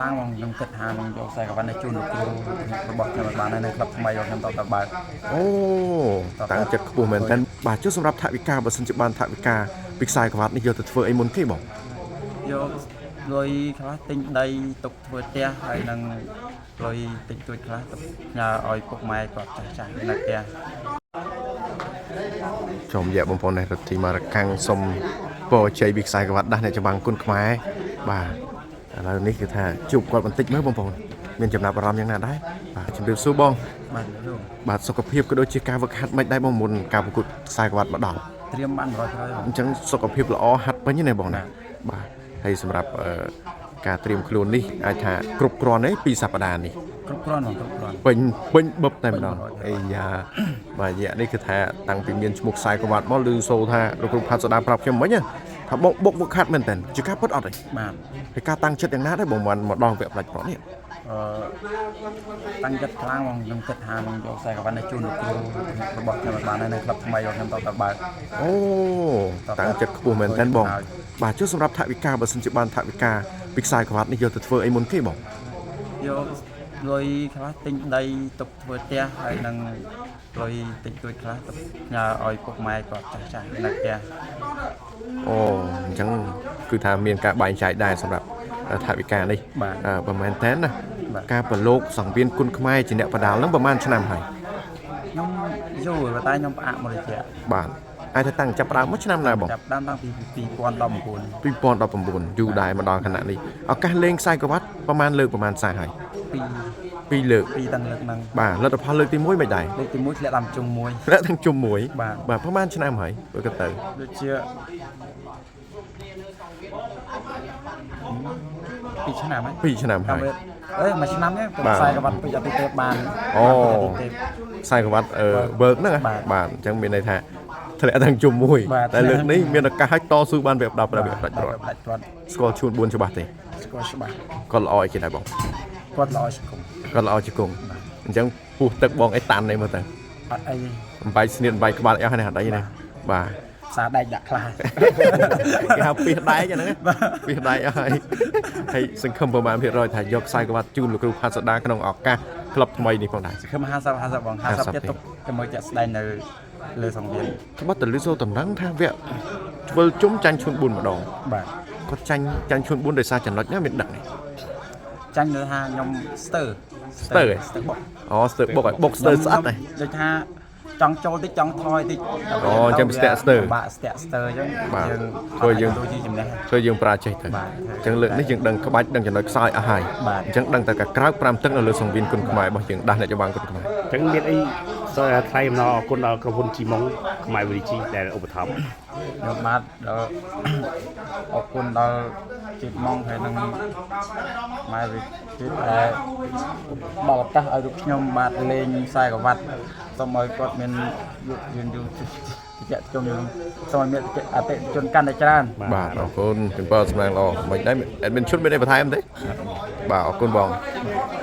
Tăng bằng nông kịch hà nông dầu xài cả văn này chun được rồi bọc cho bạn này club mày rồi nhằm tạo tập bài អូតាំងចិត្តខ្ពស់មែនតើបាទចុះសម្រាប់ថវិកាបើសិនជាបានថវិកាពីខ្សែក្រវ៉ាត់នេះយកទៅធ្វើអីមុនគេបង vô rồi khá tinh đây tục vừa te hay năng rồi tinh tuổi khá tục nhà oi phục mai có chả chả là te ចូលរយៈបងប្អូននេះរដ្ឋីមារកាំងសុំពរជ័យពីខ្សែក្រវ៉ាត់ដាស់អ្នកច្បាំងគុណខ្មែរបាទឥឡូវនេះគឺថាជួបគាត់បន្តិចមើលបងប្អូនមានចំណាប់អារម្មណ៍យ៉ាងណាដែរបាទជំរាបសួរបង bạn luôn បាទសុខភាពក៏ដូចជាការវឹកហាត់មិនដែរបងមុនការប្រកួតខ្សែក្រវ៉ាត់មកដល់ tiêm bạn rồi thôi អញ្ចឹងសុខភាពល្អហាត់ពេញណាបងណាបាទហើយសម្រាប់ការត្រៀមខ្លួននេះអាចថាគ្រប់គ្រាន់ទេពីសប្តាហ៍នេះ គ្រប់គ្រាន់មកគ្រប់គ្រាន់ ពេញបឹបតែម្ដងអីយ៉ាបាទរយៈនេះគឺថាតាំងពីមានឈ្មោះខ្សែក្រវ៉ាត់មកឬសូថាលោកគ្រូផាត់ស្ដាប់ប្រាប់ខ្ញុំមិញថាបុកខាត់មែនតើជាការពិតអត់ទេ bạn ហើយការតាំងចិត្តយ៉ាងណាដែរបងមិនមកដល់វគ្គផ្លាច់ប្រត់នេះ tăng chất kháng bằng nông kịch hà nông dầu xài cả văn này chun được rồi bọc cho bạn này club mày rồi nhằm tạo tập bài អូតាំងចិត្តខ្ពស់មែនតើបងបាទចុះសម្រាប់ថវិកាបើសិនជាបានថវិកាពីខ្សែក្រវ៉ាត់នេះយកទៅធ្វើអីមុនគេបង vô rồi khá tinh đây tục vừa te hay năng rồi tinh tuổi khá tục nhà oi phục mai có chả chả là te អូអញ្ចឹងគឺថាមានការបែងចែកដែរសម្រាប់ថវិកានេះ បាទ ប្រហែលតើណា បាទ ការប្រឡូកសង្វៀនគុណខ្មែរជាអ្នកបដាលហ្នឹងប្រហែលឆ្នាំហើយ nhóm rồi và tay nhóm ạ một trẻ បាទអាចថាតាំងចាប់ផ្ដើមមកឆ្នាំណាបង chập đang tăngពី2019 2019យូរដែរមកដល់ខណៈនេះឱកាសលេងខ្សែក្រវ៉ាត់ប្រហែលលើកប្រហែលខ្សែហើយ ពី 2លើក ពីtăng lực năng បាទលទ្ធផលលើកទី1មិនដែរ លើកទី1ធ្លាក់តាមជុំមួយ ធ្លាក់ទាំងជុំមួយ បាទ បាទប្រហែលឆ្នាំហើយបើក៏ទៅ ដូចជាពីឆ្នាំហ្នឹង 2ឆ្នាំហើយ អេមួយឆ្នាំនេះខ្ញុំខ្សែក្បាត់ពីអតិទេពបាន អូ អតិទេព ខ្សែក្រវ៉ាត់វើកហ្នឹង បាទ បាទអញ្ចឹងមានន័យថាធ្លាក់ទាំងជុំមួយ បាទ តែលើកនេះមានឱកាសឲ្យតស៊ូបានវា10ប្រាវាផ្ដាច់ បា ប្រ ត់ ត់ ដាច់គាត់ ស្គាល់ឈួន4ច្បាស់ទេ ស្គាល់ច្បាស់ គាត់ល្អអីគេដែរបង គាត់ល្អសង្គម គាត់ល្អជាគង់អញ្ចឹងពុះទឹកបងអីតាន់នេះមើលទៅ អត់អី អំបែកស្នៀតអំបែកក្បាលអស់នេះអត់អីណាបាទ ផ្សារដែកដាក់ខ្លះ គេហៅពីដែកហ្នឹងពីដែកអស់ហើយសង្ឃឹមប្រហែលភាគរយថាយកខ្សែក្រវ៉ាត់ជូនលោកគ្រូផាត់សដាក្នុងឱកាសក្លឹបថ្មីនេះផងដែរ ខ្ញុំ50បង50ទៀតទុកជាមួយចាក់ស្ដែងនៅលើសង្វៀន ក្បត់តលឺសូតំណឹងថាវគ្គធ្វើជុំចាញ់ឈួន4ម្ដង បាទ គាត់ចាញ់ឈួន4ដោយសារចំណុចណាមានដឹកនេះ ចាញ់លើថាខ្ញុំស្ទើ ស្ទើ បុក អូស្ទើបុកឲ្យបុកស្ទើស្អិតហ៎ ដូចថាចង់ចូលតិចចង់ថយតិច អូអញ្ចឹងស្ទាក់ស្ទើ បាទស្ទាក់ស្ទើអញ្ចឹង បាទ យើង ធ្វើយើង ដូចជាចំណេះ ធ្វើយើងប្រាជិះទៅ បាទ អញ្ចឹងលើកនេះយើងដឹងក្បាច់ដឹងចំណុចខ្សោយអស់ហើយ បាទ អញ្ចឹងដឹងតែកាក្រៅ5ទឹកនៅលើសង្វៀនគុណខ្មែររបស់យើងដាស់អ្នកច្បាំងគុណខ្មែរ អញ្ចឹងមានអីថ្លៃអំណរអរគុណដល់ក្រុមហ៊ុនជីម៉ុងខ្មែរវិលជីដែលឧបត្ថម្ភ ខ្ញុំបាទដល់អរគុណដល់ជាតិម៉ងហើយនឹងម៉ែវិជាតិដែលដល់ឱកាសឲ្យរូបខ្ញុំបាទលេងខ្សែក្រវ៉ាត់សូមឲ្យគាត់មានយូរតិចជុំសូមឲ្យមានអតិថិជនកាន់តែច្រើន បាទអរគុណចំពោះសម្ដែងល្អមិនដែរអេដមីនឈុតមានអីបន្ថែមទេបាទអរគុណបង ប